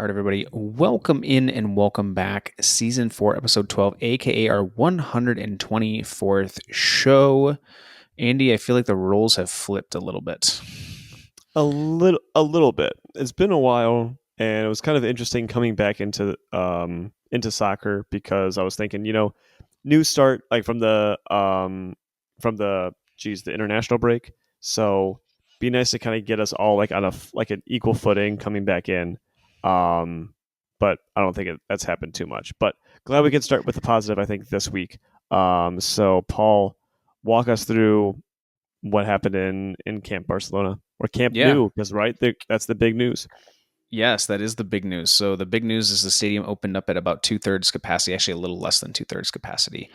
All right, everybody, welcome in and welcome back. Season 4, Episode 12, aka our 124th show. Andy, I feel like the roles have flipped a little bit. A little bit. It's been a while, and it was kind of interesting coming back into soccer because I was thinking, new start like from the international break. So be nice to kind of get us all like on an equal footing coming back in. Um, but I don't think that's happened too much. But glad we can start with the positive. I think this week. So Paul, walk us through what happened in Camp Barcelona or Camp Yeah. Nou, because that's the big news. Yes, that is the big news. So the big news is the stadium opened up at about 2/3 capacity, actually a little less than 2/3 capacity.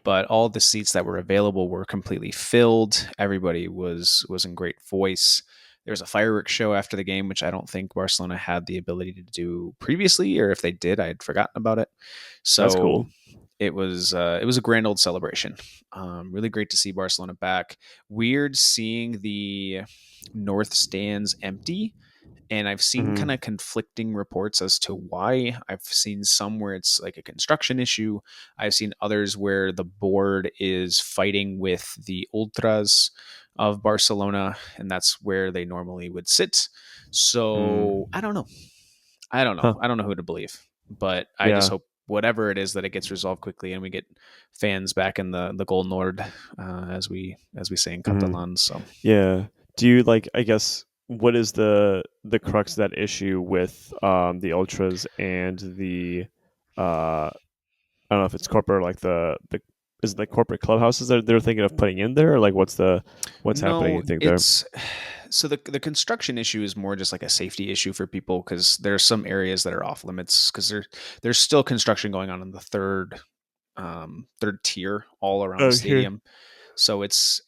But all the seats that were available were completely filled. Everybody was in great voice. There was a fireworks show after the game, which I don't think Barcelona had the ability to do previously, or if they did, I had forgotten about it. That's So cool. it was a grand old celebration. Really great to see Barcelona back. Weird seeing the north stands empty, and I've seen kind Hmm. of conflicting reports as to why. I've seen some where it's like a construction issue. I've seen others where the board is fighting with the ultras of Barcelona, and that's where they normally would sit. So I Mm. don't know. I don't know. Huh. I don't know who to believe, but I just Yeah. hope whatever it is that it gets resolved quickly and we get fans back in the Gold Nord, as we say in Hmm. Catalan. So Yeah. Do you like? I guess what is the crux of that issue with the ultras and the I don't know if it's corporate like the is it like corporate clubhouses that they're thinking of putting in there, or like what's happening? You no, think there? it's so the construction issue is more just like a safety issue for people because there are some areas that are off limits because there's still construction going on in the third tier all around the Oh, here. stadium. So it's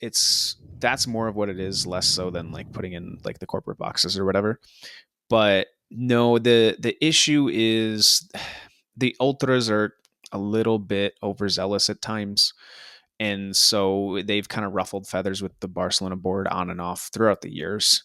that's more of what it is, less so than like putting in like the corporate boxes or whatever. But no, the issue is the ultras are a little bit overzealous at times, and so they've kind of ruffled feathers with the Barcelona board on and off throughout the years.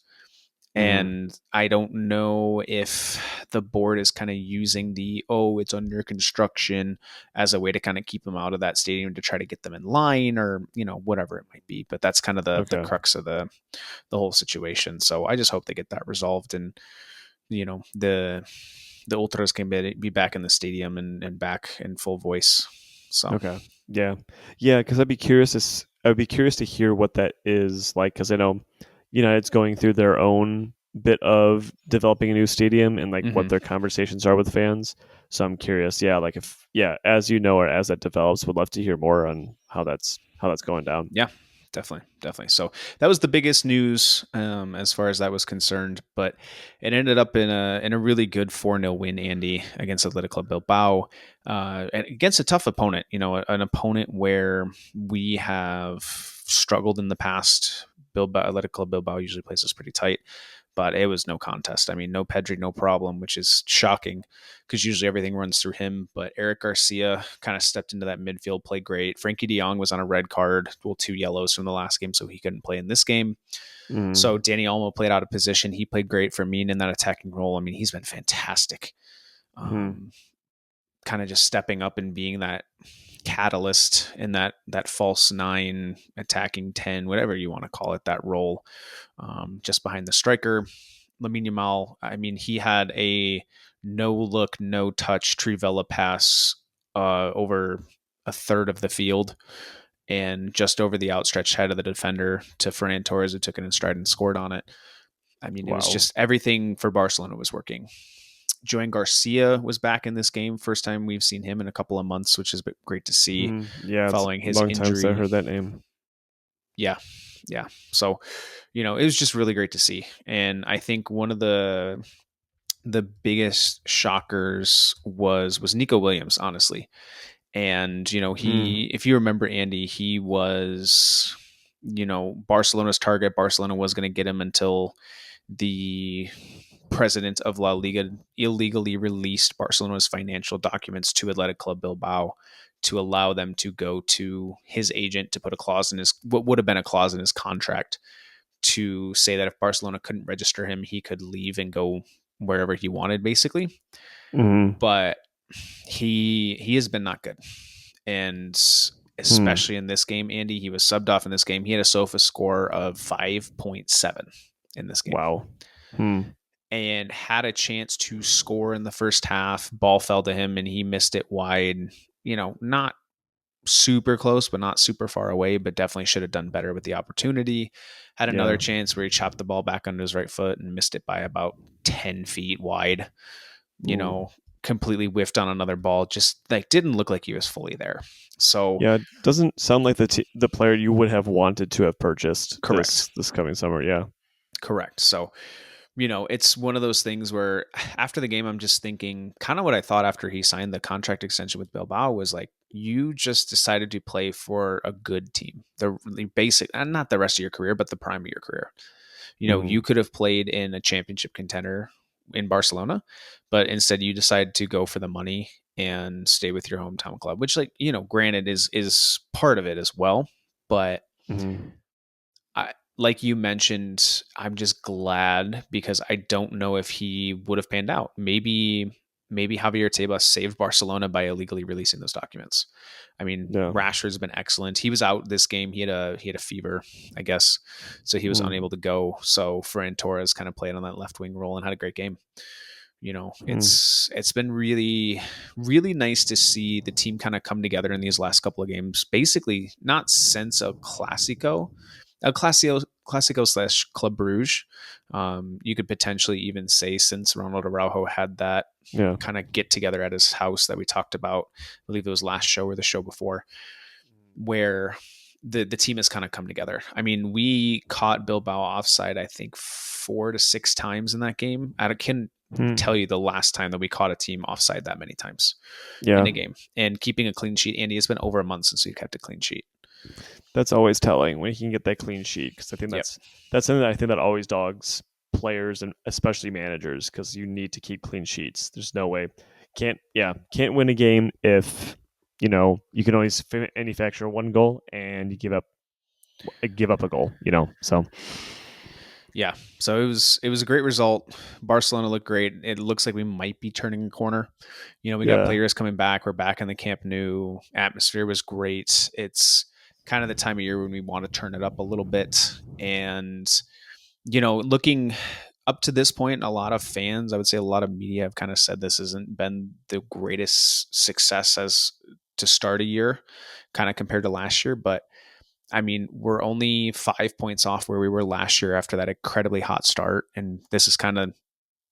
Hmm. And I don't know if the board is kind of using it's under construction as a way to kind of keep them out of that stadium to try to get them in line, or whatever it might be. But that's kind of the Okay. crux of the whole situation. So I just hope they get that resolved, and the ultras can be back in the stadium and back in full voice. So Okay. Yeah. Yeah. Because I'd be curious to hear what that is like. Because I know United's going through their own bit of developing a new stadium and like what mhm. their conversations are with fans. So I'm curious. Yeah. Like if as you know, or as that develops, would love to hear more on how that's going down. Yeah, definitely. So that was the biggest news, as far as that was concerned. But it ended up in a really good 4-0 win, Andy, against Atletico Bilbao, and against a tough opponent. An opponent where we have struggled in the past. Atletico Bilbao usually plays us pretty tight, but it was no contest. I mean, no Pedri, no problem, which is shocking because usually everything runs through him. But Eric Garcia kind of stepped into that midfield, played great. Frankie de Jong was on a red card, 2 yellows from the last game, so he couldn't play in this game. So Mm. Danny Olmo played out of position. He played great for me in that attacking role. I mean, he's been fantastic. Hmm. Um, Kind of just stepping up and being that catalyst in that false nine, attacking 10, whatever you want to call it, that role, just behind the striker. Lamine Yamal, I mean, he had a no look, no touch Trivela pass over a third of the field and just over the outstretched head of the defender to Ferran Torres, who took it in stride and scored on it. I mean, it was Wow. just everything for Barcelona was working. Joan Garcia was back in this game. First time we've seen him in a couple of months, which is great to see Yeah. It's a following his long time since I injury. heard that name. Yeah. Yeah. So, it was just really great to see. And I think one of the biggest shockers was Nico Williams, honestly. And Mm. he, if you remember, Andy, he was Barcelona's target. Barcelona was going to get him until the president of La Liga illegally released Barcelona's financial documents to Athletic Club Bilbao to allow them to go to his agent to put a clause in his what would have been a clause in his contract to say that if Barcelona couldn't register him, he could leave and go wherever he wanted, basically. Mm-hmm. But he has been not good, and Hmm. especially in this game, Andy, he was subbed off in this game. He had a SOFA score of 5.7 in this game, Wow. Hmm. and had a chance to score in the first half. Ball fell to him, and he missed it wide. Not super close, but not super far away, but definitely should have done better with the opportunity. Had another Yeah. chance where he chopped the ball back under his right foot and missed it by about 10 feet wide. you Ooh. know, Completely whiffed on another ball. Just like didn't look like he was fully there. So Yeah, it doesn't sound like the player you would have wanted to have purchased correct. this coming summer. Yeah. Correct. So, it's one of those things where after the game, I'm just thinking kind of what I thought after he signed the contract extension with Bilbao was like, you just decided to play for a good team. The really basic, and not the rest of your career, but the prime of your career. You Mm-hmm. could have played in a championship contender in Barcelona, but instead you decided to go for the money and stay with your hometown club, which granted is part of it as well. But Mm-hmm. like you mentioned, I'm just glad because I don't know if he would have panned out. Maybe Javier Tebas saved Barcelona by illegally releasing those documents. I mean, Yeah. Rashford's been excellent. He was out this game. He had a fever, I guess, so he was Mm-hmm. unable to go. So Ferran Torres kind of played on that left wing role and had a great game. It's been really really nice to see the team kind of come together in these last couple of games. Basically, not since El Clasico slash Club Bruges. You could potentially even say since Ronald Araujo had that Yeah. kind of get together at his house that we talked about. I believe it was last show or the show before, where the team has kind of come together. I mean, we caught Bilbao offside, I think 4 to 6 times in that game. I can Hmm. tell you the last time that we caught a team offside that many times in Yeah. a game. And keeping a clean sheet, Andy, it's been over a month since we kept a clean sheet. That's always telling when you can get that clean sheet, because I think Yep. that's something that I think that always dogs players and especially managers, because you need to keep clean sheets. There's no way can't win a game if you can always manufacture one goal and you give up a goal. So Yeah. So it was a great result. Barcelona looked great. It looks like we might be turning a corner. We got yeah. players coming back. We're back in the Camp Nou. Atmosphere was great. It's kind of the time of year when we want to turn it up a little bit. And looking up to this point, a lot of fans, I would say a lot of media have kind of said this hasn't been the greatest success as to start a year, kind of compared to last year. But I mean, we're only 5 points off where we were last year after that incredibly hot start. And this is kind of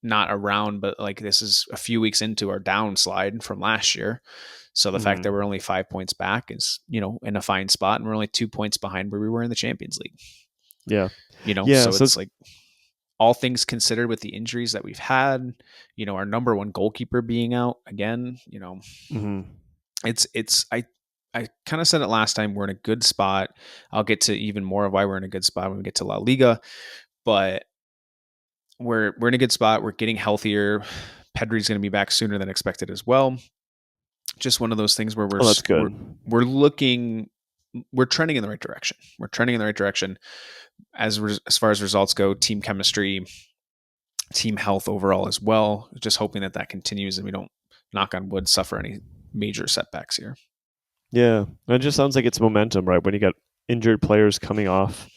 not around, but like this is a few weeks into our downslide from last year. So the fact that Mm, we're only 5 points back is, in a fine spot. And we're only 2 points behind where we were in the Champions League. yeah. Yeah. So So it's like all things considered with the injuries that we've had, our number one goalkeeper being out again, mhm. I kind of said it last time. We're in a good spot. I'll get to even more of why we're in a good spot when we get to La Liga, but we're in a good spot. We're getting healthier. Pedri's going to be back sooner than expected as well. Just one of those things where we're Oh, that's we're good. we're looking, we're trending in the right direction. We're trending in the right direction as far as results go. Team chemistry, team health overall as well. Just hoping that continues and we don't, knock on wood, suffer any major setbacks here. Yeah, it just sounds like it's momentum, right? When you got injured players coming off,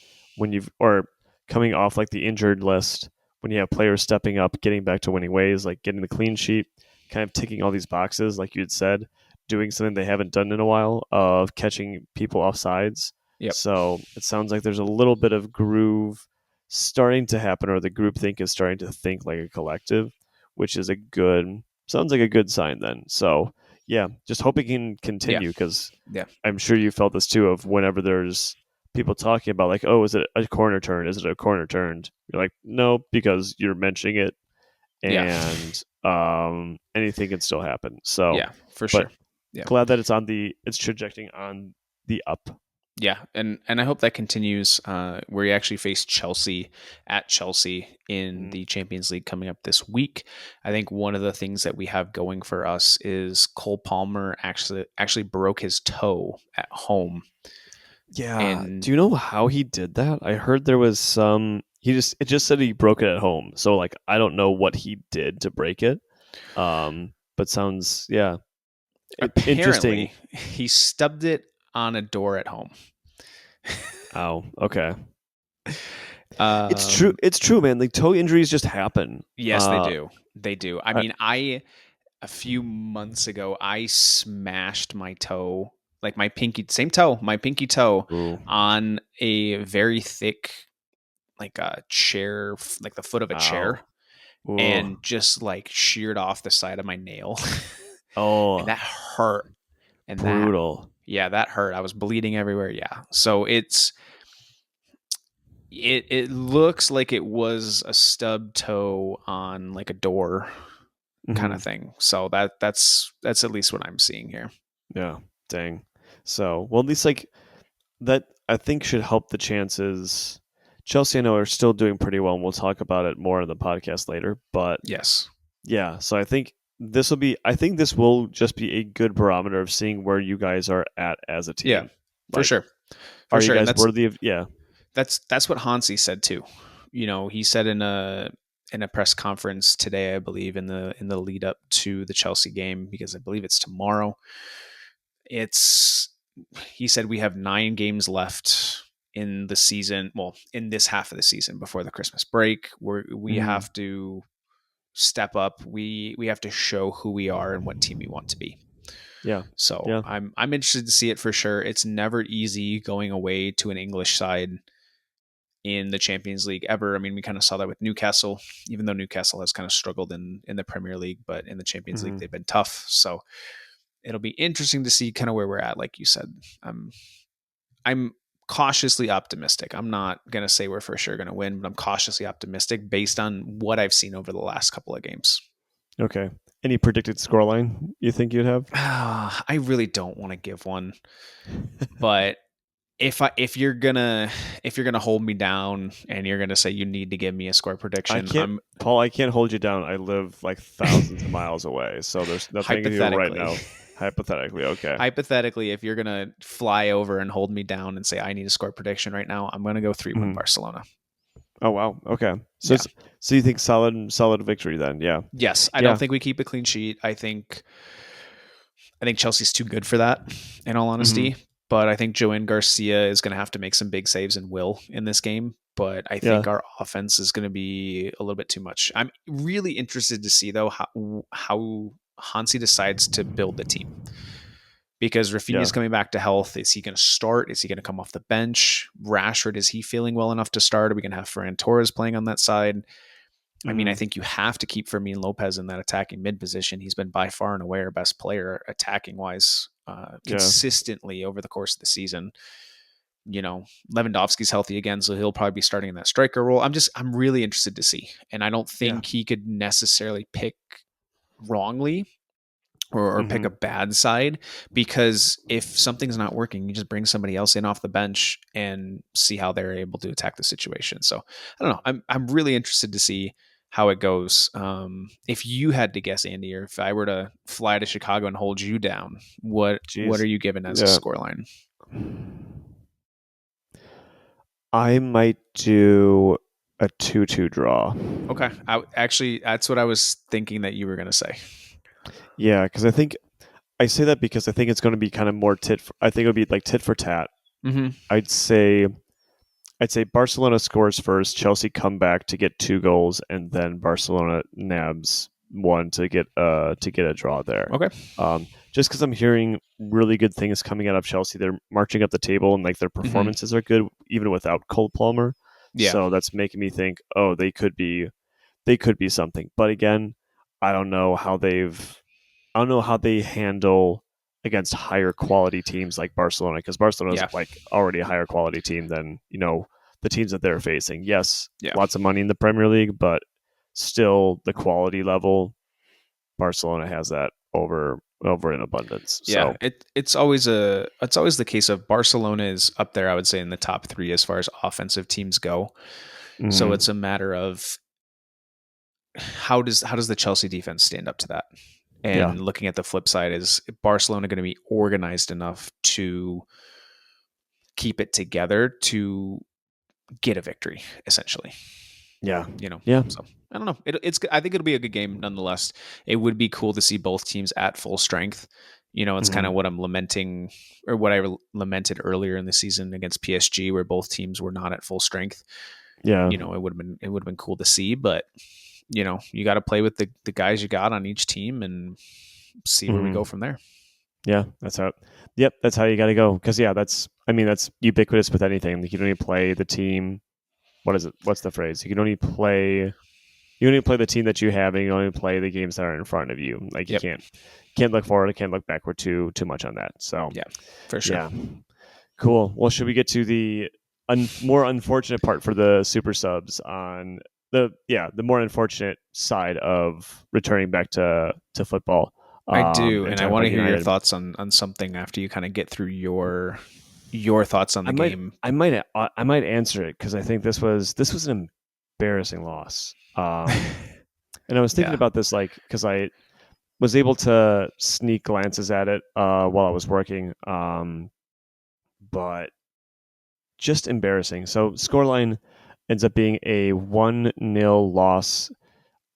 coming off like the injured list, when you have players stepping up, getting back to winning ways, like getting the clean sheet, kind of ticking all these boxes, like you had said, doing something they haven't done in a while of catching people off sides. Yep. So it sounds like there's a little bit of groove starting to happen, or the group think is starting to think like a collective, which is sounds like a good sign then. So yeah, just hope it can Yeah. continue, because Yeah. I'm sure you felt this too of whenever there's people talking about like, oh, is it a corner turn? Is it a corner turned? You're like, no, because you're mentioning it, Yeah. and anything can still happen. So, Yeah. For but sure. Yeah. glad that it's trajecting on the up. Yeah, and I hope that continues. Where you actually face Chelsea at Chelsea in Mm. the Champions League coming up this week. I think one of the things that we have going for us is Cole Palmer actually broke his toe at home, Yeah. and Do you know how he did that? I heard there was it just said he broke it at home. So like I don't know what he did to break it. But sounds interesting. Apparently, he stubbed it on a door at home. Oh, okay. Um, It's true, man. Like toe injuries just happen. yes, they do. They do. I I, mean, a few months ago, I smashed my toe, like my pinky, same toe, my pinky toe, ooh, on a very thick, like a chair, like the foot of a chair, ow, ooh, and just like sheared off the side of my nail. And oh, that hurt. And brutal. that hurt. I was bleeding everywhere. Yeah. So it looks like it was a stub toe on like a door kind Hmm. of thing. So that's at least what I'm seeing here. Yeah, dang. So well, at least like that, I think should help the chances. Chelsea, I know, are still doing pretty well, and we'll talk about it more in the podcast later. But Yes. yeah, so I think this will be. I think this will just be a good barometer of seeing where you guys are at as a Yeah. team. For Like, sure. For are you sure. And guys worthy of? Yeah. that's what Hansi said too. He said in a press conference today, I believe, in the lead up to the Chelsea game, because I believe it's tomorrow. It's He said we have 9 games left in the season. Well, in this half of the season before the Christmas break, we Hmm. have to step up. We have to show who we are and what team we want to be. Yeah. So Yeah. I'm interested to see it for sure. It's never easy going away to an English side in the Champions League ever. I mean, we kind of saw that with Newcastle, even though Newcastle has kind of struggled in the Premier League, but in the Champions League Hmm. they've been tough. So it'll be interesting to see kind of where we're at. Like you said, I'm cautiously optimistic. I'm not gonna say we're for sure gonna win, but I'm cautiously optimistic based on what I've seen over the last couple of games. Okay. Any predicted scoreline you think you'd have? I really don't want to give one, but if you're gonna hold me down and you're gonna say you need to give me a score I prediction, can't, I'm Paul. I can't hold you down. I live like thousands of miles away, so there's nothing I can do right hypothetically now. Hypothetically, okay. hypothetically, if you're gonna fly over and hold me down and say I need a score prediction right now, I'm gonna go 3-1 Mhm. Barcelona. Oh wow. Okay. So Yeah. so you think solid victory then? Yeah. Yes, I don't Yeah. think we keep a clean sheet. I think Chelsea's too good for that, in all Hmm. honesty. But I think Joan Garcia is going to have to make some big saves and will in this game. But I think Yeah. our offense is going to be a little bit too much. I'm really interested to see though how Hansi decides to build the team, because Raphinha Yeah. is coming back to health. Is he going to start? Is he going to come off the bench? Rashford, is he feeling well enough to start? Are we going to have Ferran Torres playing on that side? I mean, I Hmm. think you have to keep Fermin Lopez in that attacking mid position. He's been by far and away our best player attacking wise, Yeah. consistently over the course of the season. Lewandowski's healthy again, so he'll probably be starting in that striker role. I'm really interested to see, and I don't Yeah. think he could necessarily pick wrongly or pick Hmm. a bad side, because if something's not working, you just bring somebody else in off the bench and see how they're able to attack the situation. So I don't know. I'm really interested to see how it goes. If you had to guess, Andy, or if I were to fly to Chicago and hold you down, what are Jeez. you given as a Yeah. scoreline? I might do a 2-2 draw. Okay, actually that's what I was thinking that you were going to say. Yeah, because I say that because I think it's going to be kind of more tit. I think it'll be like tit for tat. Mm-hmm. I'd say Barcelona scores first, Chelsea come back to get 2 goals, and then Barcelona nabs one to get a draw there. Okay. Just because I'm hearing really good things coming out of Chelsea, they're marching up the table and like their Mm-hmm. performances are good even without Cole Palmer. Yeah. So that's making me think, oh, they could be something. But again, I don't know how they handle against higher quality teams like Barcelona, because Barcelona's Yeah. like already a higher quality team than the teams that they're facing. Yes, Yeah. lots of money in the Premier League, but still the quality level, Barcelona has that over in abundance. Yeah, So it's always the case of Barcelona is up there, I would say, in the top 3 as far as offensive teams go. So mhm, it's a matter of how does the Chelsea defense stand up to that? yeah, And looking at the flip side, is Barcelona going to be organized enough to keep it together to get a victory, essentially. Yeah. You know, Yeah. so I don't know. It's I think it'll be a good game nonetheless. It would be cool to see both teams at full strength. You know, it's kind Mhm. of what I'm lamenting, or what I lamented earlier in the season against PSG, where both teams were not at full strength. Yeah. You know, it would have been cool to see, but you know, you got to play with the guys you got on each team and see where we go Mhm. from there. Yeah, that's how. Yep, that's how you got to go. Because yeah, that's. I mean, that's ubiquitous with anything. Like you can only play the team. What is it? What's the phrase? You can only play. You only play the team that you have, and you only play the games that are in front of you. Like you Yep. can't look forward, can't look backward too much on that. So Yeah, for sure. yeah, cool. Well, should we get to the more unfortunate part for the super subs on the more unfortunate side of returning back to football I do, and and I talk want about to hear your United. thoughts on something after you kind of get through your thoughts on I the might game. I might answer it because I think this was an embarrassing loss. And I was thinking Yeah, about this like because I was able to sneak glances at it while I was working, but just embarrassing. So scoreline ends up being a 1-0 loss.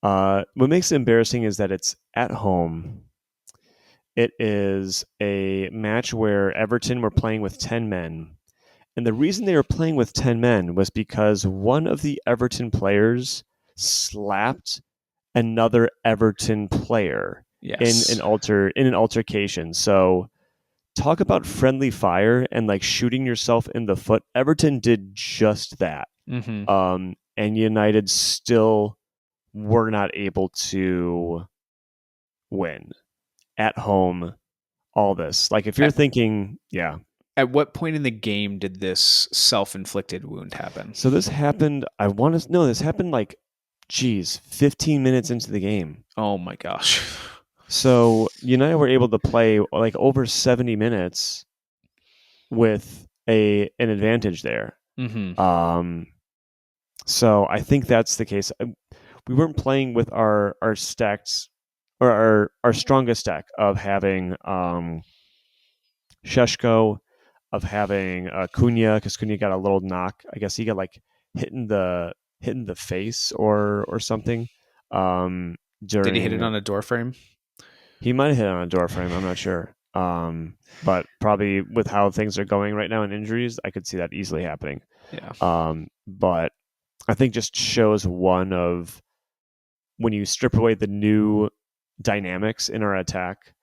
What makes it embarrassing is that it's at home. It is a match where Everton were playing with 10 men. And the reason they were playing with 10 men was because one of the Everton players slapped another Everton player yes. in an altercation. So talk about friendly fire and like shooting yourself in the foot. Everton did just that. Hmm. And United still were not able to win at home. All this, like, if you're At, thinking, yeah. at what point in the game did this self-inflicted wound happen? So this happened. I want to know this happened like, geez, 15 minutes into the game. Oh my gosh. So United were able to play like over 70 minutes with an advantage there. Hmm. Um, so I think that's the case. We weren't playing with our stacks or our strongest stack of having Sheshko, of having Cunha, because Cunha got a little knock. I guess he got like hitting the face or something. Um, Did he hit it during on a door frame? he might have hit on a door frame. I'm not sure. But probably with how things are going right now in injuries, I could see that easily happening. Yeah. But I think just shows one of when you strip away the new dynamics in our attack,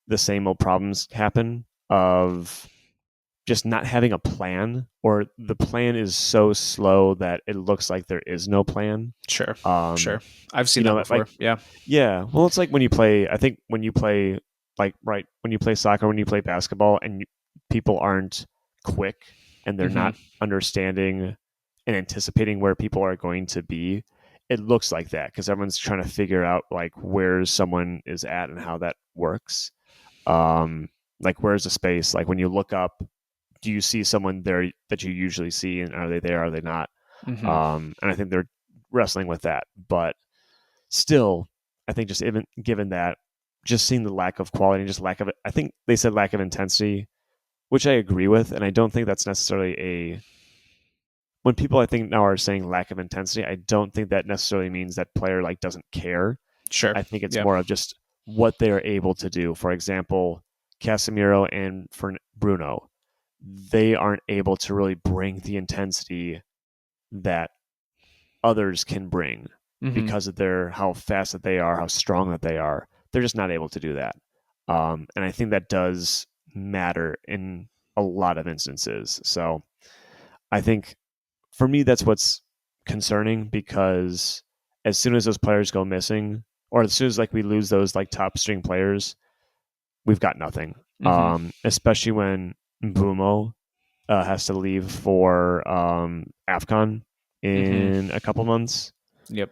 the same old problems happen of just not having a plan, or the plan is so slow that it looks like there is no plan. Sure. Um, Sure. I've seen you that know, like before. Yeah. yeah, well, it's like when you play. I think when you play like right when you play soccer, when you play basketball, and people aren't quick and they're Hmm. not understanding and anticipating where people are going to be. It looks like that because everyone's trying to figure out like where someone is at and how that works. Um, like where's the space? Like when you look up, do you see someone there that you usually see, and are they there? Are they not? Hmm. And I think they're wrestling with that, but still, I think just even given that, just seeing the lack of quality and just lack of it, I think they said lack of intensity, which I agree with, and I don't think that's necessarily a when people I think now are saying lack of intensity, I don't think that necessarily means that player like doesn't care. Sure. I think it's Yeah. more of just what they are able to do. For example, Casemiro and for Bruno, they aren't able to really bring the intensity that others can bring Hmm. because of their how fast that they are, how strong that they are. They're just not able to do that. And I think that does matter in a lot of instances. So I think for me, that's what's concerning because as soon as those players go missing, or as soon as like we lose those like top string players, we've got nothing. Hmm. Especially when Mbumo has to leave for Afcon Hmm. in a couple months. Yep.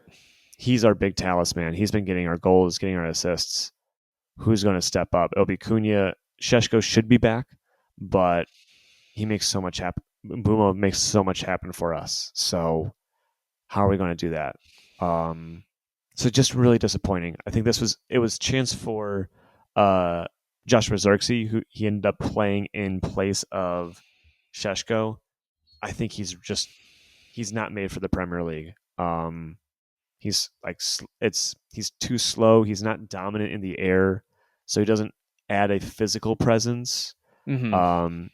He's our big talisman. He's been getting our goals, getting our assists. Who's going to step up? It'll be Cunha. Sheshko should be back, but he makes so much happen. Bumo makes so much happen for us. So how are we going to do that? So just really disappointing. I think it was chance for uh, Joshua Xerxes, who he ended up playing in place of Sheshko. I think he's just he's not made for the Premier League. He's like he's too slow. He's not dominant in the air, so he doesn't add a physical presence. Mm-hmm.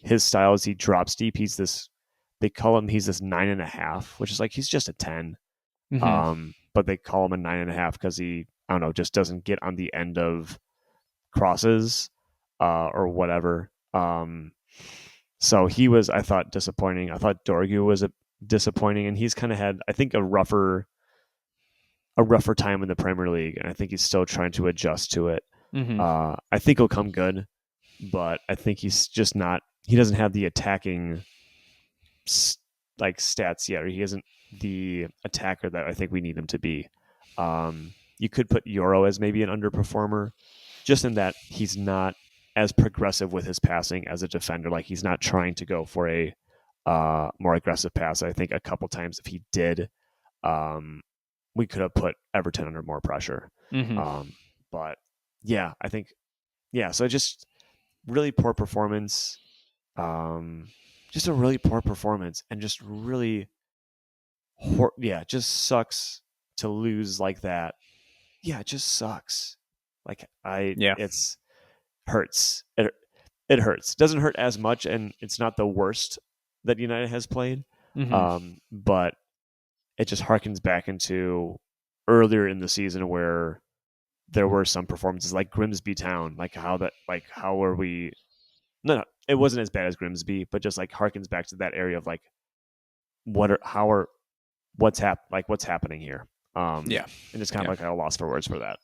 His style is he drops deep. He's this 9.5, which is like he's just a 10. Mm-hmm. But they call him a 9.5 because he, I don't know, just doesn't get on the end of crosses or whatever. So he was, I thought, disappointing. I thought Dorgu was disappointing, and he's kind of had, I think, a rougher time in the Premier League, and I think he's still trying to adjust to it. Mm-hmm. I think he'll come good, but I think he's just not. He doesn't have the attacking stats yet, or he isn't the attacker that I think we need him to be. You could put Euro as maybe an underperformer, just in that he's not as progressive with his passing as a defender. Like he's not trying to go for a more aggressive pass. I think a couple times if he did, we could have put Everton under more pressure. Mm-hmm. But yeah, I think So just really poor performance. Just a really poor performance, and just really, just sucks to lose like that. Yeah, it just sucks. Like Yeah. it's hurts. It hurts. It doesn't hurt as much, and it's not the worst that United has played. Mm-hmm. But it just harkens back into earlier in the season where there were some performances like Grimsby Town, how are we? No, it wasn't as bad as Grimsby, but just like harkens back to that area of like what's happening here. Yeah. And it's kind of like a loss for words for that.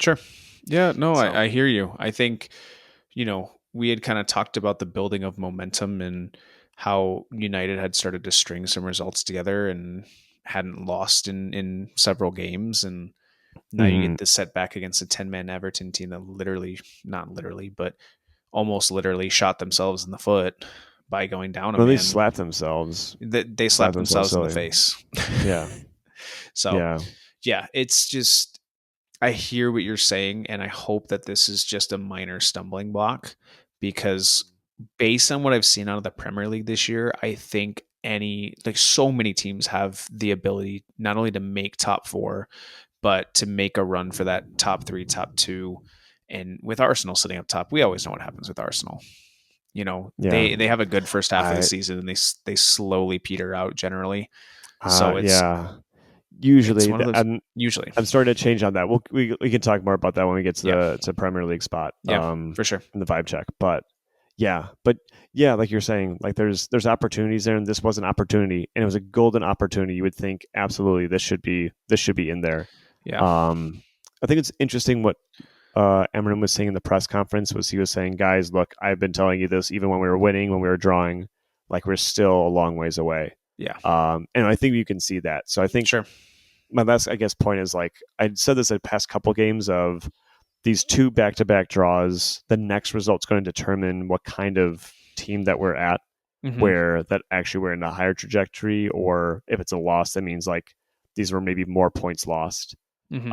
Sure. Yeah. No, So, I hear you. I think, we had kind of talked about the building of momentum and how United had started to string some results together and hadn't lost in several games. And now you get this setback against a 10-man Everton team that not literally, but almost literally shot themselves in the foot by going down a they man. slapped themselves. They slapped themselves in the face. Yeah. So, yeah, it's just, I hear what you're saying, and I hope that this is just a minor stumbling block, because based on what I've seen out of the Premier League this year, I think so many teams have the ability not only to make top four, but to make a run for that top three, top two. And with Arsenal sitting up top, we always know what happens with Arsenal. They have a good first half of the season, and they slowly peter out generally. So it's usually one of those. Usually, I'm starting to change on that. We can talk more about that when we get to the Premier League spot. For sure, in the vibe check. But like you're saying, like there's opportunities there, and this was an opportunity, and it was a golden opportunity. You would think absolutely this should be in there. Yeah. I think it's interesting what Eminem was saying in the press conference. He was saying, guys, look, I've been telling you this even when we were winning, when we were drawing, like we're still a long ways away. Yeah. And I think you can see that. So I think my last, point is, like I said this the past couple games of these two back-to-back draws, the next result's going to determine what kind of team that we're at, where that actually we're in a higher trajectory, or if it's a loss, that means like these were maybe more points lost in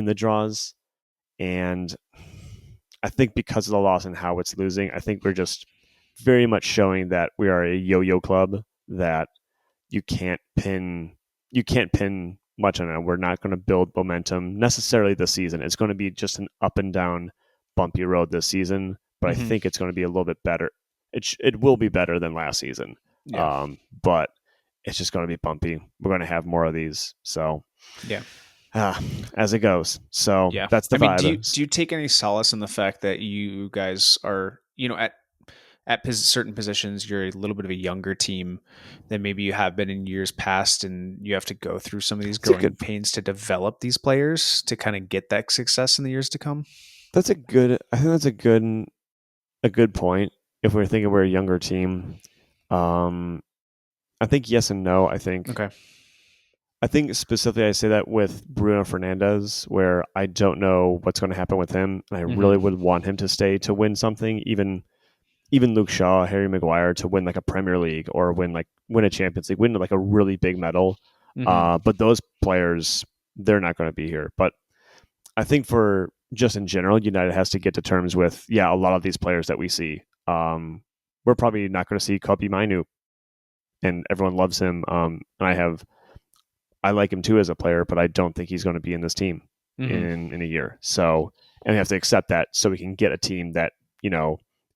the draws. And I think because of the loss and how it's losing, I think we're just very much showing that we are a yo-yo club, that you can't pin much on it. We're not going to build momentum necessarily this season. It's going to be just an up and down bumpy road this season, but I think it's going to be a little bit better. It will be better than last season. Yeah. But it's just going to be bumpy. We're going to have more of these. So yeah. As it goes. So that's the vibe. Do you take any solace in the fact that you guys are, at certain positions, you're a little bit of a younger team than maybe you have been in years past, and you have to go through some of these growing pains to develop these players to kind of get that success in the years to come? I think that's a good point. If we're thinking we're a younger team, I think yes and no. I think specifically I say that with Bruno Fernandes, where I don't know what's going to happen with him, and I really would want him to stay to win something, even Luke Shaw, Harry Maguire, to win like a Premier League or win a Champions League, win like a really big medal. But those players, they're not going to be here. But I think for just in general, United has to get to terms with, a lot of these players that we see. We're probably not going to see Kobe Mainu and everyone loves him. And I like him too as a player, but I don't think he's going to be in this team Hmm. in a year. So, and we have to accept that so we can get a team that,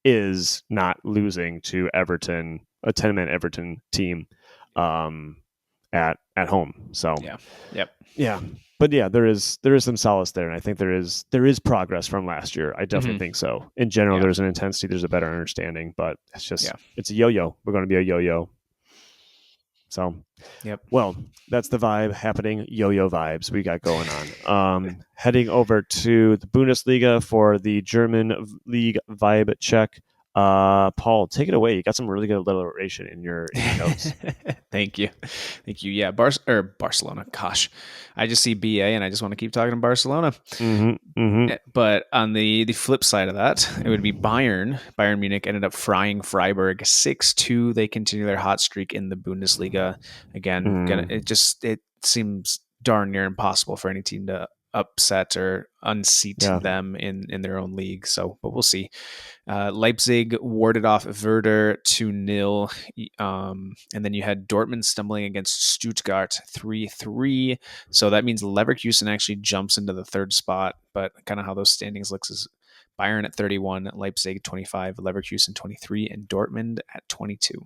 is not losing to Everton, a 10-man Everton team, um, at home. So, Yeah. Yep. yeah. But yeah, there is some solace there, and I think there is progress from last year. I definitely Hmm. think so. In general, Yeah. there's an intensity, there's a better understanding, but Yeah. it's a yo-yo. We're going to be a yo-yo. So, Yep. well, that's the vibe happening. Yo-yo vibes we got going on. Heading over to the Bundesliga for the German league vibe check. Paul, take it away. You got some really good alliteration in your notes. Thank you. Thank you. Yeah. Barcelona. Gosh, I just see BA and I just want to keep talking to Barcelona. Mm-hmm. Mm-hmm. But on the flip side of that, it would be Bayern. Bayern Munich ended up frying Freiburg 6-2. They continue their hot streak in the Bundesliga. Again, it seems darn near impossible for any team to upset or unseat Yeah. them in their own league. So, but we'll see. Leipzig warded off Werder 2-0. And then you had Dortmund stumbling against Stuttgart 3-3. So that means Leverkusen actually jumps into the third spot. But kind of how those standings looks is Bayern at 31, Leipzig 25, Leverkusen 23, and Dortmund at 22.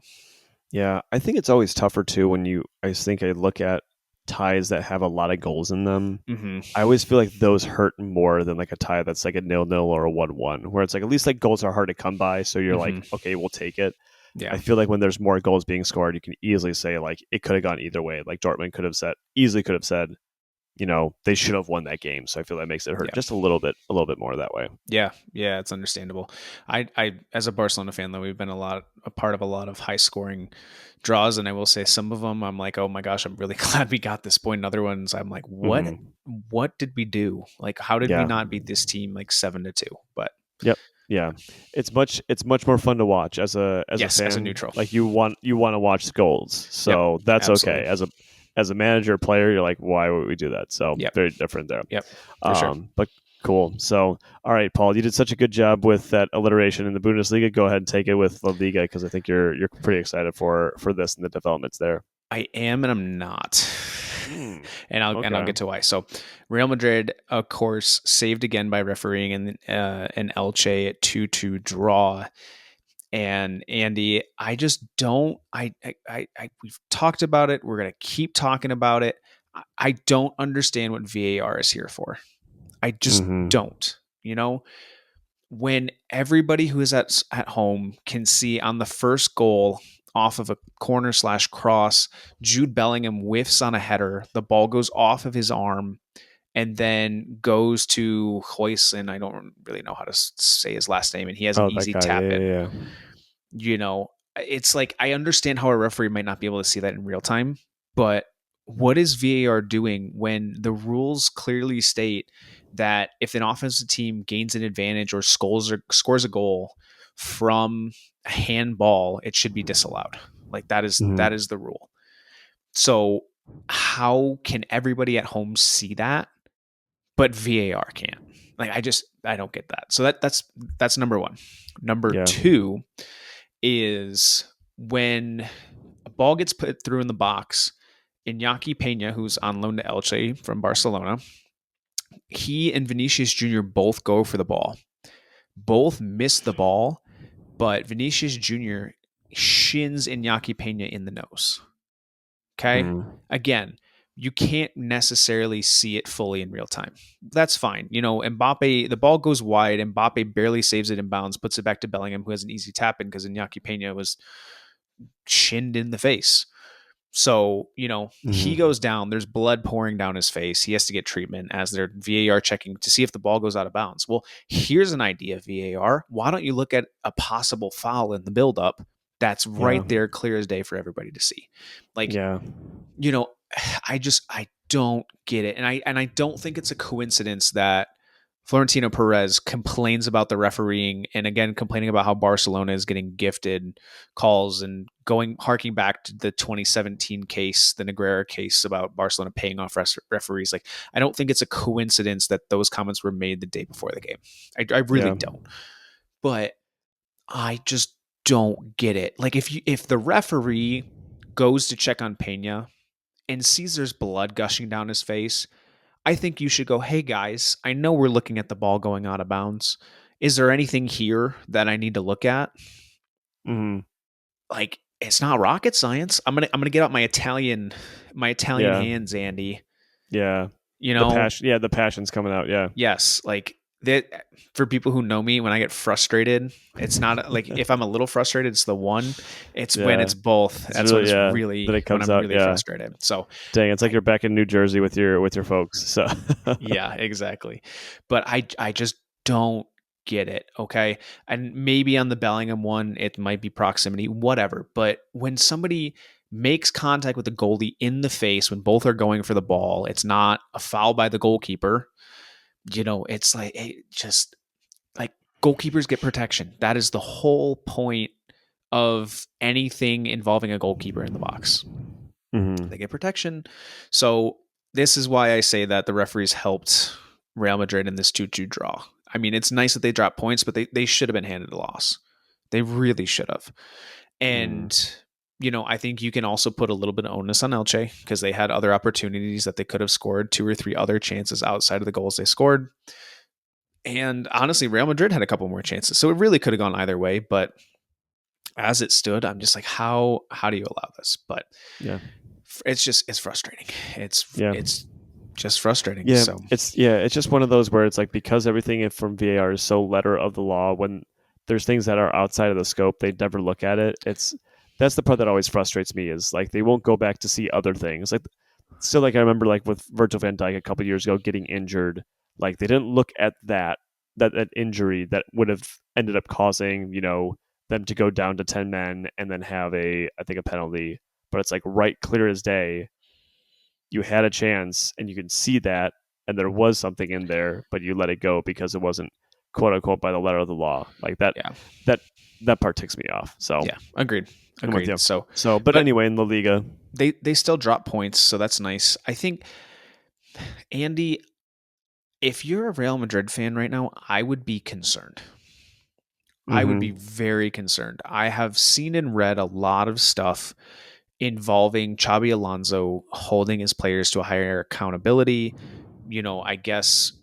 Yeah, I think it's always tougher too when I look at ties that have a lot of goals in them. Mm-hmm. I always feel like those hurt more than like a tie that's like a 0-0 or a 1-1, where it's like at least like goals are hard to come by, so you're like, Mm-hmm. okay, we'll take it. Yeah. I feel like when there's more goals being scored, you can easily say like it could have gone either way. Like Dortmund could have said, they should have won that game. So I feel that makes it hurt Yeah. just a little bit more that way. Yeah, it's understandable. I as a Barcelona fan though, we've been a part of a lot of high scoring draws, and I will say some of them I'm like, oh my gosh, I'm really glad we got this point. And other ones I'm like, Mm-hmm. what did we do? Like, how did we Yeah. not beat this team like 7-2? But Yep. Yeah. It's much more fun to watch as a yes, as a fan. neutral, Like you want to watch goals. yep, So that's okay. absolutely, As a manager player, you're like, why would we do that? So yep, very different there. yep, for sure. But cool. So all right, Paul, you did such a good job with that alliteration in the Bundesliga. Go ahead and take it with La Liga because I think you're pretty excited for this and the developments there. I am and I'm not. And I'll Okay. get to why. So, Real Madrid, of course, saved again by refereeing an Elche 2-2 draw. And Andy, I just don't. We've talked about it. We're gonna keep talking about it. I don't understand what VAR is here for. I just Mm-hmm. don't. When everybody who is at home can see on the first goal off of a corner / cross, Jude Bellingham whiffs on a header. The ball goes off of his arm and then goes to Hoyson. I don't really know how to say his last name, and he has an Oh, that easy guy. Yeah, tap in. yeah, It's like I understand how a referee might not be able to see that in real time, but what is VAR doing when the rules clearly state that if an offensive team gains an advantage or scores a goal from a handball, it should be disallowed? Like that is yeah. that is the rule. So how can everybody at home see that, but VAR can't? Like I don't get that. So that's number one. Number Yeah. two is when a ball gets put through in the box, Iñaki Peña, who's on loan to Elche from Barcelona, he and Vinicius Jr. both go for the ball. Both miss the ball, but Vinicius Jr. shins Iñaki Peña in the nose. Okay? Mm. Again, you can't necessarily see it fully in real time. That's fine. Mbappe, the ball goes wide. Mbappe barely saves it in bounds, puts it back to Bellingham, who has an easy tap in because Iñaki Peña was shinned in the face. So, he Mm-hmm. goes down. There's blood pouring down his face. He has to get treatment as they're VAR checking to see if the ball goes out of bounds. Well, here's an idea, VAR. Why don't you look at a possible foul in the buildup that's Yeah. right there, clear as day for everybody to see? Like, Yeah. you know, I don't get it. And I don't think it's a coincidence that Florentino Perez complains about the refereeing and again complaining about how Barcelona is getting gifted calls and harking back to the 2017 case, the Negreira case about Barcelona paying off referees. Like, I don't think it's a coincidence that those comments were made the day before the game. I really Yeah. don't. But I just don't get it. Like if the referee goes to check on Pena and sees there's blood gushing down his face, I think you should go, hey guys, I know we're looking at the ball going out of bounds. Is there anything here that I need to look at? Mm-hmm. Like, it's not rocket science. I'm gonna get out my Italian Yeah. hands, Andy. Yeah. You The know, passion. Yeah, the passion's coming out. Yeah. yes, like that. For people who know me, when I get frustrated, it's not like if I'm a little frustrated, it's the one. It's when Yeah. it's both. It's That's when really, it's yeah. Then really it when comes I'm out. really Yeah. frustrated. So, Dang, it's like I, you're back in New Jersey with your folks. So yeah, exactly. But I just don't get it. Okay. And maybe on the Bellingham one, it might be proximity, whatever. But when somebody makes contact with the goalie in the face when both are going for the ball, it's not a foul by the goalkeeper. It's like just like goalkeepers get protection. That is the whole point of anything involving a goalkeeper in the box. mm-hmm. They get protection. So this is why I say that the referees helped Real Madrid in this 2-2 draw. I mean, it's nice that they dropped points, but they should have been handed a loss. They really should have. Mm. And, I think you can also put a little bit of onus on Elche because they had other opportunities that they could have scored, 2 or 3 other chances outside of the goals they scored. And honestly, Real Madrid had a couple more chances. So it really could have gone either way. But as it stood, I'm just like, how do you allow this? But Yeah. it's frustrating. Yeah. It's just frustrating. Yeah. So It's just one of those where it's like, because everything from VAR is so letter of the law, when there's things that are outside of the scope, they never look at it. That's the part that always frustrates me, is like they won't go back to see other things. Like, still, like I remember like with Virgil van Dijk a couple years ago getting injured, like they didn't look at that injury that would have ended up causing, them to go down to 10 men and then have I think a penalty. But it's like right clear as day, you had a chance and you can see that, and there was something in there, but you let it go because it wasn't quote unquote by the letter of the law. Like that yeah, that that part ticks me off. So yeah, agreed. I'm with you. So, but But anyway, in La Liga, they still drop points, so that's nice. I think, Andy, if you're a Real Madrid fan right now, I would be concerned. I would be mm-hmm. very concerned. I have seen and read a lot of stuff involving Xabi Alonso holding his players to a higher accountability. I guess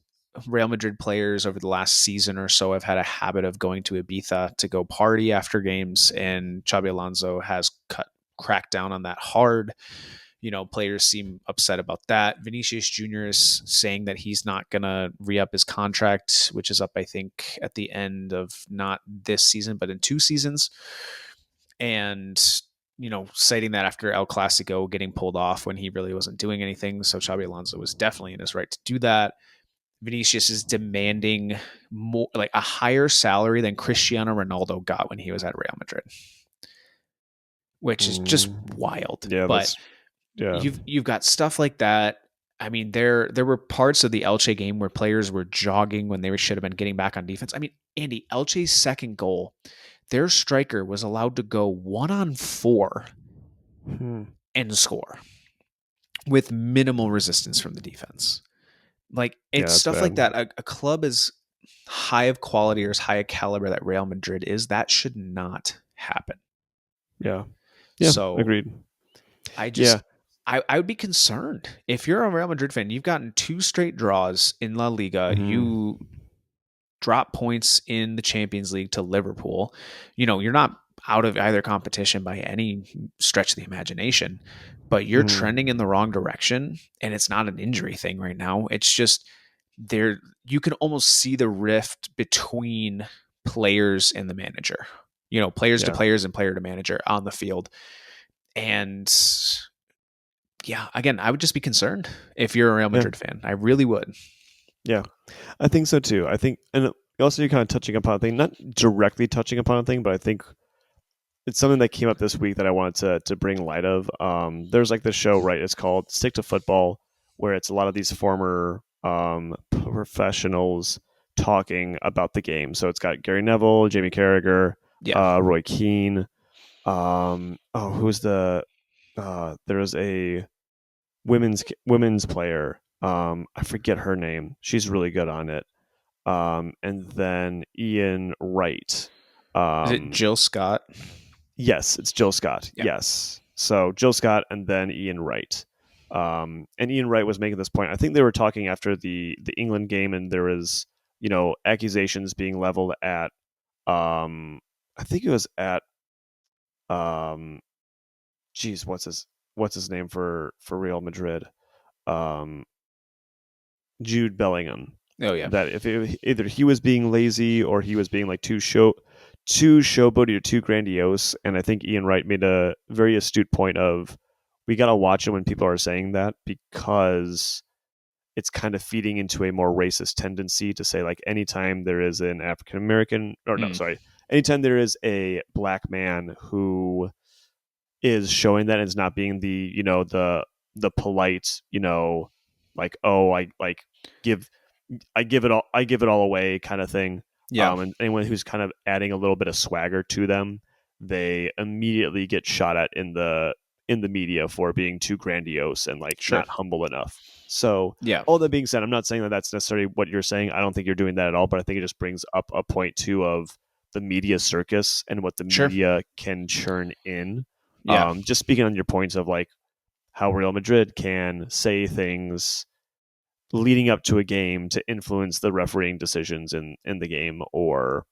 Real Madrid players over the last season or so have had a habit of going to Ibiza to go party after games, and Xabi Alonso has cracked down on that hard. Players seem upset about that. Vinicius Jr. is saying that he's not going to re-up his contract, which is up, I think, at the end of not this season, but in 2 seasons. And, citing that after El Clasico getting pulled off when he really wasn't doing anything. So Xabi Alonso was definitely in his right to do that. Vinicius is demanding more, like a higher salary than Cristiano Ronaldo got when he was at Real Madrid, which is just wild. Yeah, But yeah. you've got stuff like that. I mean, there were parts of the Elche game where players were jogging when they should have been getting back on defense. I mean, Andy, Elche's second goal, their striker was allowed to go 1-on-4 and score with minimal resistance from the defense. Like, it's That's stuff like bad. that. A club as high of quality or as high a caliber that Real Madrid is, that should not happen. Yeah. Yeah, So agreed. I Yeah. just I would be concerned. If you're a Real Madrid fan, you've gotten 2 straight draws in La Liga. Mm-hmm. You drop points in the Champions League to Liverpool. You're not out of either competition by any stretch of the imagination, but you're trending in the wrong direction, and it's not an injury thing right now. It's just there you can almost see the rift between players and the manager. Players to Yeah. players and player to manager on the field. And yeah, again, I would just be concerned if you're a Real Madrid fan. I really would. Yeah, I think so too. I think, and also you're kind of touching upon a thing, not directly touching upon a thing, but I think it's something that came up this week that I wanted to bring light of. There's like this show, right? It's called Stick to Football, where it's a lot of these former professionals talking about the game. So it's got Gary Neville, Jamie Carragher, Yeah. Roy Keane. Who's the? There's a women's player. I forget her name. She's really good on it. And then Ian Wright. Is it Jill Scott? Yes, it's Jill Scott. Yeah. Yes. So Jill Scott and then Ian Wright. And Ian Wright was making this point. I think they were talking after the England game, and there was accusations being leveled at. I think it was at. Um, geez, what's his name for Real Madrid? Um, Jude Bellingham. Oh yeah, That if either he was being lazy or he was being like too showboaty or too grandiose. And I think Ian Wright made a very astute point of we got to watch it when people are saying that, because it's kind of feeding into a more racist tendency to say, like, anytime there is an African American, or no, sorry, anytime there is a black man who is showing that, and is not being the polite, like, oh, give I give it all away kind of thing. yeah, And anyone who's kind of adding a little bit of swagger to them, they immediately get shot at in the media for being too grandiose and like sure, not humble enough. So yeah, all that being said, I'm not saying that that's necessarily what you're saying. I don't think you're doing that at all, but I think it just brings up a point too of the media circus and what the sure, media can churn in. yeah, Just speaking on your points of like how Real Madrid can say things leading up to a game to influence the refereeing decisions in the game, or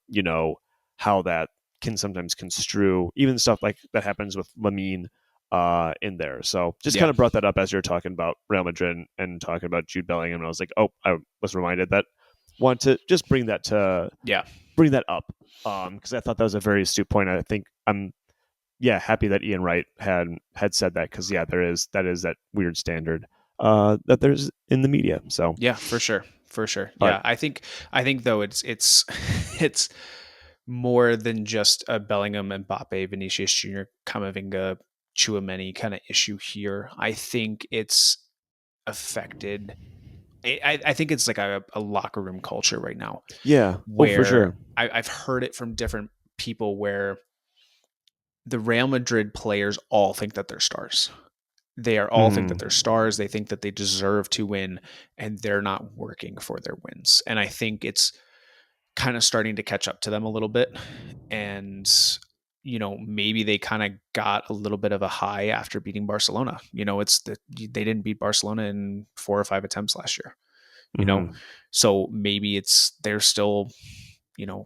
how that can sometimes construe even stuff like that happens with Lamine in there. So just yeah, kind of brought that up as you're talking about Real Madrid and talking about Jude Bellingham, and I was like, oh, I was reminded that want to just bring that up because I thought that was a very astute point. I think I'm happy that Ian Wright had said that, because that is that weird standard that there's in the media. So yeah, for sure, for sure. but Yeah, I think though it's it's more than just a Bellingham, Mbappe, Vinicius Jr., Camavinga, Chouameni kind of issue here. I think it's affected. I think it's like a locker room culture right now, yeah, oh for where sure. I've heard it from different people where the Real Madrid players all think that they're stars. They are all think that they're stars. They think that they deserve to win, and they're not working for their wins. And I think it's kind of starting to catch up to them a little bit. And, maybe they kind of got a little bit of a high after beating Barcelona. They didn't beat Barcelona in 4 or 5 attempts last year, you know? Mm-hmm. So maybe they're still,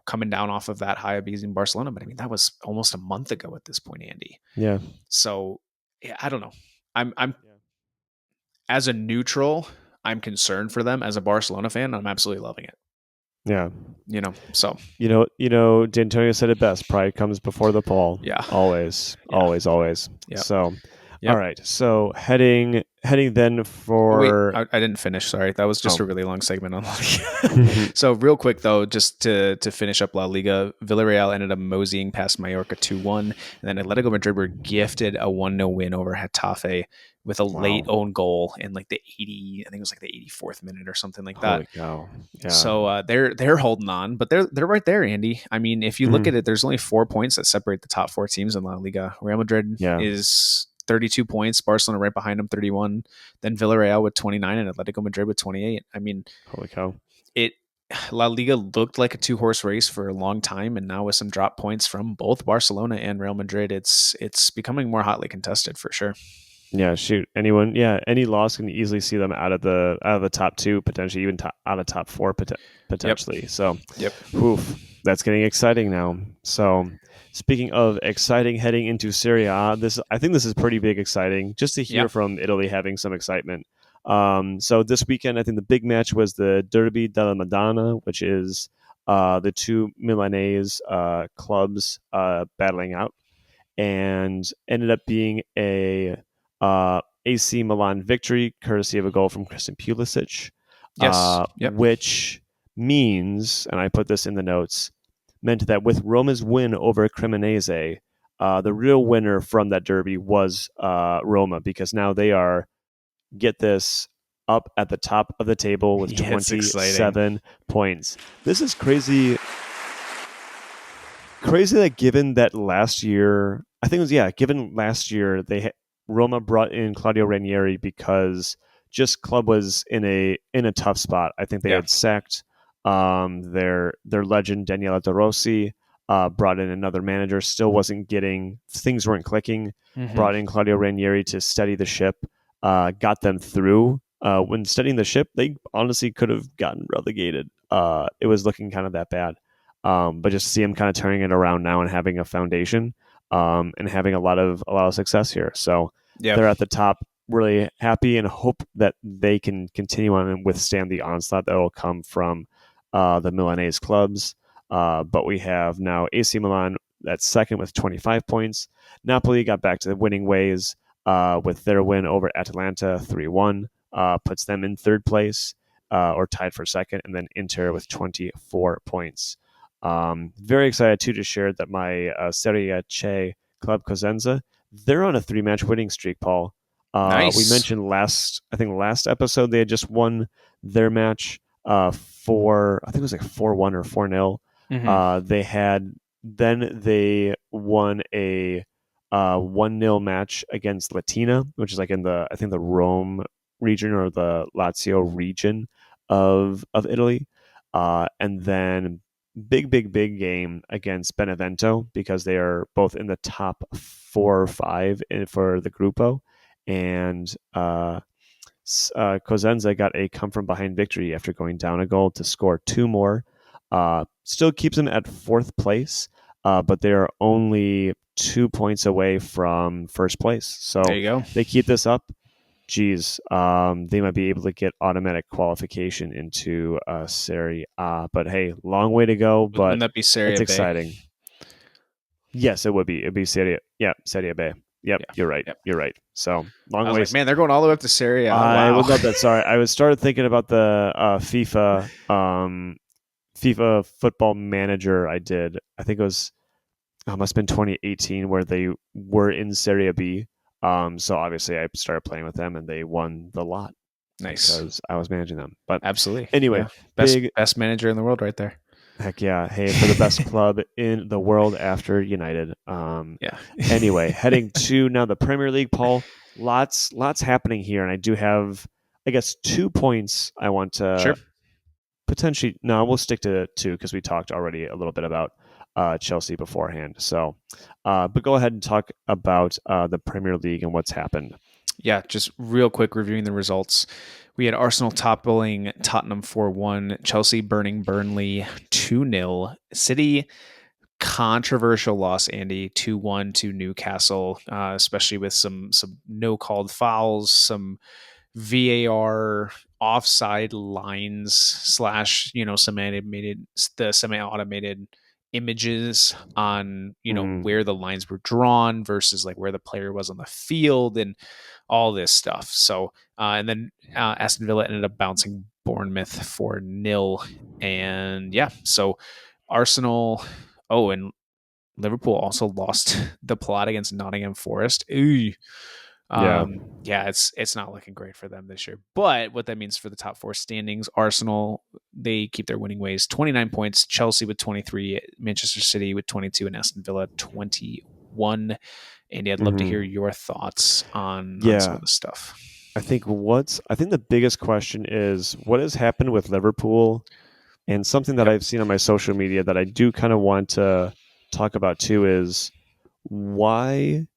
coming down off of that high of beating Barcelona. But I mean, that was almost a month ago at this point, Andy. Yeah. So yeah, I don't know. I'm as a neutral, I'm concerned for them. As a Barcelona fan, I'm absolutely loving it. Yeah. So D'Antonio said it best. Pride comes before the fall. yeah, Always, yeah, always. yeah. So, Yep. all right. So heading then Wait, for. I didn't finish. Sorry, that was just Oh. a really long segment on La Liga. So real quick though, just to finish up La Liga, Villarreal ended up moseying past Mallorca 2-1, and then Atletico Madrid were gifted a 1-0 win over Getafe with a late own goal in like the 80, I think it was like the 84th minute or something like that. Holy cow! Yeah. So they're holding on, but they're right there, Andy. I mean, if you look at it, there's only 4 points that separate the top 4 teams in La Liga. Real Madrid is 32 points, Barcelona right behind them, 31. Then Villarreal with 29 and Atletico Madrid with 28. I mean, holy cow! La Liga looked like a 2-horse race for a long time, and now with some drop points from both Barcelona and Real Madrid, it's becoming more hotly contested for sure. Yeah, shoot. Any loss can easily see them out of the top 2, potentially even out of top 4 potentially. Yep. So, Yep. Oof, that's getting exciting now. So, speaking of exciting, heading into Serie A, I think this is pretty big exciting just to hear from Italy having some excitement. So this weekend, I think the big match was the Derby della Madonna, which is the 2 Milanese clubs battling out, and ended up being a AC Milan victory, courtesy of a goal from Christian Pulisic. Yes. Yep. Which means, and I put this in the notes, meant that with Roma's win over Cremonese, the real winner from that derby was Roma, because now they are, get this, up at the top of the table with 27 points. This is crazy. Crazy that given that last year, I think it was, given last year, Roma brought in Claudio Ranieri because just club was in a tough spot. I think they had sacked their legend Daniele De Rossi. brought in another manager, still things weren't clicking. Mm-hmm. Brought in Claudio Ranieri to steady the ship, got them through. When steadying the ship, they honestly could have gotten relegated. It was looking kind of that bad. But just see him kind of turning it around now and having a foundation, and having a lot of success here. So Yeah. they're at the top, really happy, and hope that they can continue on and withstand the onslaught that will come from the Milanese clubs. But we have now AC Milan at second with 25 points. Napoli got back to the winning ways with their win over Atalanta 3-1. Puts them in third place, or tied for second, and then Inter with 24 points. Very excited too to share that my Serie C club Cosenza, they're on a 3-match winning streak, Paul. We Nice. mentioned last episode they had just won their match I think it was like 4-1 or 4-0. Mm-hmm. They won a 1-0 match against Latina, which is like in the Rome region or the Lazio region of Italy. And then big game against Benevento, because they are both in the top 4 or 5 for the Gruppo. And Cosenza got a come from behind victory after going down a goal to score 2 more. Still keeps them at 4th place, but they're only 2 points away from first place. So There you go. they keep this up. Geez, they might be able to get automatic qualification into Serie A. But hey, long way to go. But Wouldn't that be Serie it's B? exciting. Yes, it would be. It'd be Serie B. Yep, Yeah. you're right. Yep. You're right. So long I was ways. like, man, they're going all the way up to Serie A. I Wow. would love that. Sorry, I was started thinking about the FIFA Football Manager. I think it was must have been 2018 where they were in Serie B. So obviously I started playing with them and they won the lot Nice. because I was managing them. But Absolutely. anyway, Yeah. Best manager in the world right there. heck yeah. Hey, for the best club in the world after United. Yeah. Anyway, heading to now the Premier League, Paul. Lots happening here, and I do have, I guess, 2 points I want to Sure. potentially. No, we'll stick to 2 because we talked already a little bit about Chelsea beforehand. So, but go ahead and talk about the Premier League and what's happened. Yeah, just real quick reviewing the results. We had Arsenal toppling Tottenham 4-1, Chelsea burning Burnley 2-0, City controversial loss, Andy, 2-1 to Newcastle, especially with some no called fouls, some VAR offside lines slash some semi-automated images on where the lines were drawn versus like where the player was on the field and all this stuff. So and then Aston Villa ended up bouncing Bournemouth 4-0. And yeah, so Arsenal, and Liverpool also lost the plot against Nottingham Forest. Ooh. Yeah, it's not looking great for them this year. But what that means for the top 4 standings, Arsenal, they keep their winning ways. 29 points, Chelsea with 23, Manchester City with 22, and Aston Villa 21. Andy, I'd love to hear your thoughts on some of this stuff. I think the biggest question is what has happened with Liverpool, and something that I've seen on my social media that I do kind of want to talk about too is why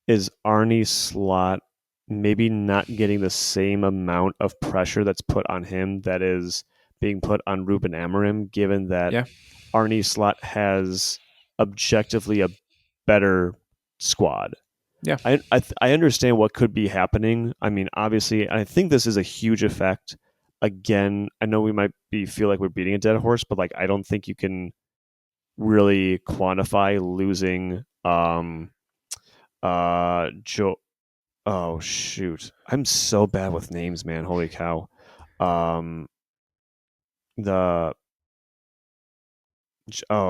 is Arne Slot maybe not getting the same amount of pressure that's put on him that is being put on Ruben Amorim, given that Arne Slot has objectively a better squad. Yeah. I understand what could be happening. I mean, obviously, I think this is a huge effect. Again, I know we might feel like we're beating a dead horse, but like I don't think you can really quantify losing oh shoot. I'm so bad with names, man. Holy cow.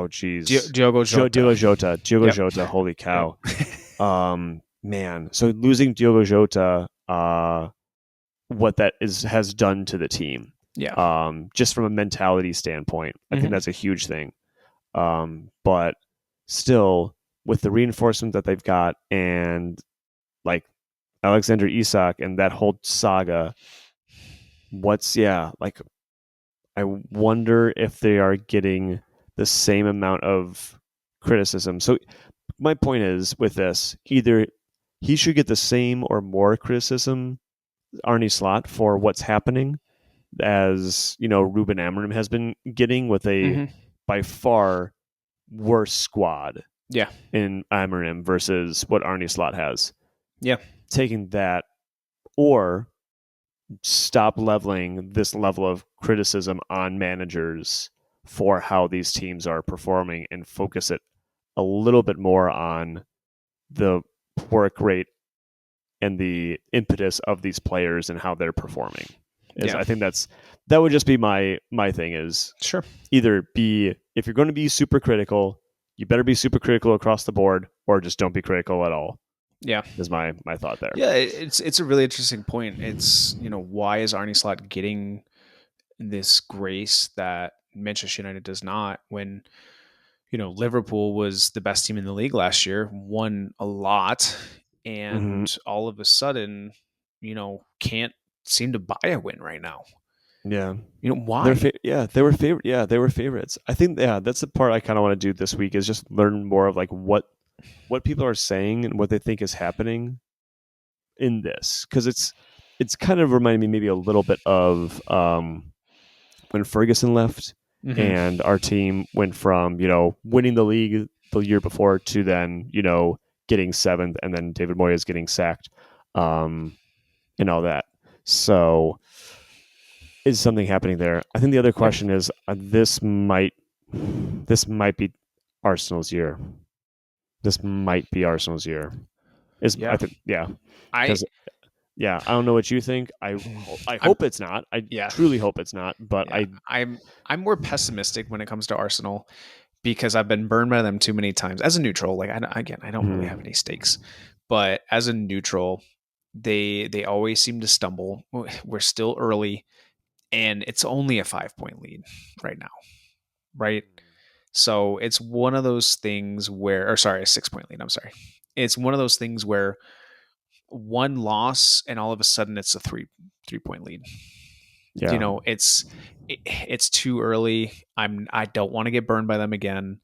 Geez. Diogo Jota. Diogo Jota, holy cow. Yep. Man. So losing Diogo Jota, what that has done to the team. Yeah. Just from a mentality standpoint. I think that's a huge thing. But still, with the reinforcement that they've got and like Alexander Isak and that whole saga, I wonder if they are getting the same amount of criticism. So my point is with this, either he should get the same or more criticism, Arne Slot, for what's happening, as Ruben Amorim has been getting with a Mm-hmm. by far worse squad Yeah. in Amorim versus what Arne Slot has. Yeah. Taking that, or stop leveling this level of criticism on managers for how these teams are performing and focus it a little bit more on the work rate and the impetus of these players and how they're performing. Yeah. I think that would just be my thing is Sure. either if you're going to be super critical, you better be super critical across the board, or just don't be critical at all. Yeah. Is my thought there. Yeah, it's a really interesting point. It's, why is Arne Slot getting this grace that Manchester United does not, when Liverpool was the best team in the league last year, won a lot, and all of a sudden, can't seem to buy a win right now. Yeah. Why? They were favorite. Yeah, they were favorites. I think that's the part I kind of want to do this week, is just learn more of like what people are saying and what they think is happening in this, because it's kind of reminding me maybe a little bit of when Ferguson left, and our team went from winning the league the year before to then getting seventh, and then David Moyes getting sacked, and all that. So is something happening there? I think the other question is this might be Arsenal's year. This might be Arsenal's year. I think, yeah. I don't know what you think. I hope it's not. I truly hope it's not. But I'm more pessimistic when it comes to Arsenal, because I've been burned by them too many times. As a neutral, like I don't really have any stakes, but as a neutral, they always seem to stumble. We're still early, and it's only a 5-point lead right now, right? So it's one of those things where, or sorry, a 6-point lead. I'm sorry. It's one of those things where one loss and all of a sudden it's a 3-point lead. Yeah. It's too early. I don't want to get burned by them again.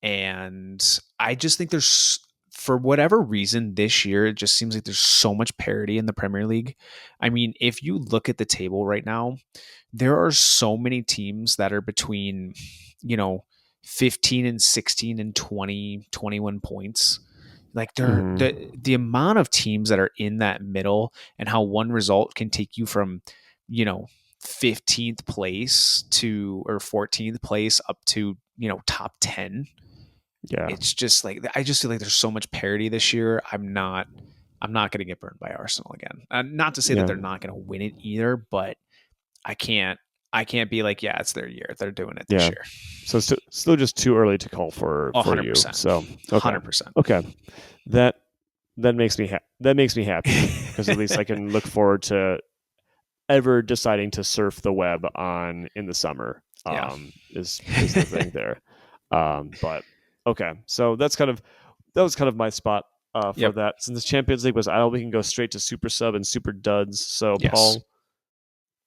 And I just think there's, for whatever reason this year, it just seems like there's so much parity in the Premier League. I mean, if you look at the table right now, there are so many teams that are between, 15 and 16 and 20, 21 points. Like the amount of teams that are in that middle, and how one result can take you from, 15th place to, or 14th place up to, top 10. Yeah. It's just like, I just feel like there's so much parity this year. I'm not going to get burned by Arsenal again. Not to say that they're not going to win it either, but I can't be like, yeah, it's their year. They're doing it this year. So it's still just too early to call for 100%. you. So okay. 100%. Okay. That makes me happy, because at least I can look forward to ever deciding to surf the web in the summer. Is the thing there. But okay. So that was kind of my spot for that. Since the Champions League was out, we can go straight to Supersub and Superduds. So Paul,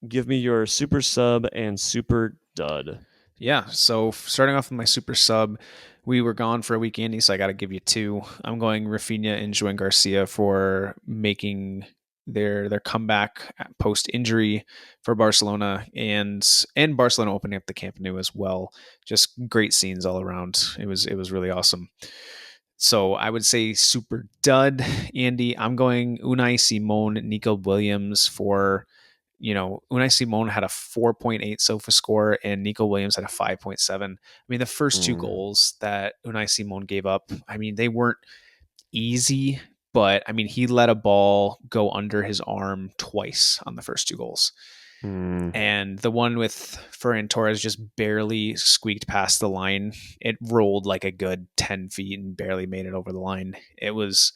give me your Supersub and Superdud. Yeah. So starting off with my Supersub, we were gone for a week, Andy, so I got to give you two. I'm going Raphinha and Joan Garcia for making their comeback post injury for Barcelona, and Barcelona opening up the Camp Nou as well. Just great scenes all around. It was really awesome. So I would say super dud, Andy. I'm going Unai Simon, Nico Williams for, Unai Simon had a 4.8 SOFA score and Nico Williams had a 5.7. I mean, the first two goals that Unai Simon gave up, I mean, they weren't easy, but I mean, he let a ball go under his arm twice on the first two goals. And the one with Ferran Torres just barely squeaked past the line. It rolled like a good 10 feet and barely made it over the line. It was,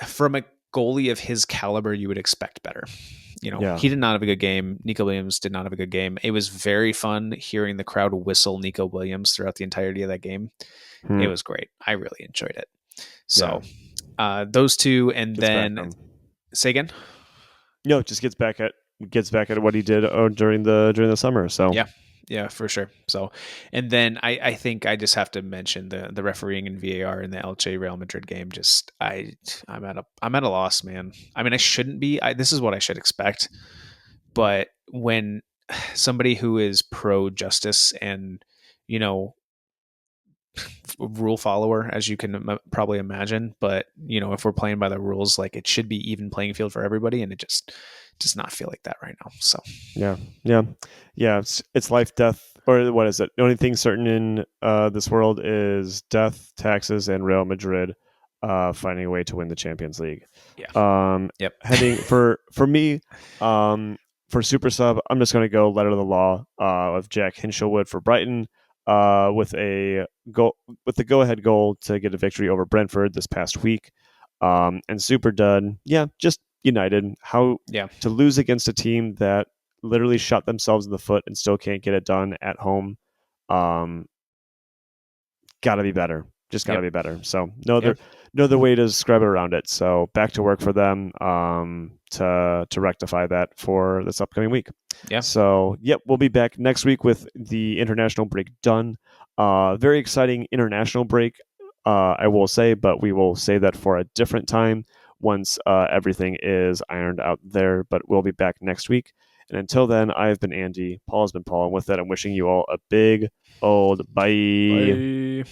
from a goalie of his caliber, you would expect better. He did not have a good game. Nico Williams did not have a good game. It was very fun hearing the crowd whistle Nico Williams throughout the entirety of that game. It was great. I really enjoyed it. So those two, and then say again. No, it just gets back at what he did during the summer. So Yeah, for sure. So, and then I think I just have to mention the refereeing and VAR in the Elche Real Madrid game. Just I'm at a loss, man. I mean, I shouldn't be. This is what I should expect, but when somebody who is pro justice and you know rule follower, as you can probably imagine, but if we're playing by the rules, like it should be even playing field for everybody, and it just does not feel like that right now. So Yeah, yeah, yeah. It's life, death, or what is it? The only thing certain in this world is death, taxes, and Real Madrid finding a way to win the Champions League. yeah, Um, yep, Heading for me, for Super Sub, I'm just going to go letter of the law of Jack Hinshelwood for Brighton, with a goal with the go-ahead goal to get a victory over Brentford this past week. And Superdud, yeah, just United. How yeah, to lose against a team that literally shot themselves in the foot and still can't get it done at home. Um, got to be better. Just got to yep, be better. So yeah, no other way to describe it around it. So back to work for them to rectify that for this upcoming week. yeah. So yep, we'll be back next week with the international break done. Very exciting international break, I will say, but we will save that for a different time once everything is ironed out there. But we'll be back next week. And until then, I've been Andy. Paul has been Paul. And with that, I'm wishing you all a big old bye. Bye.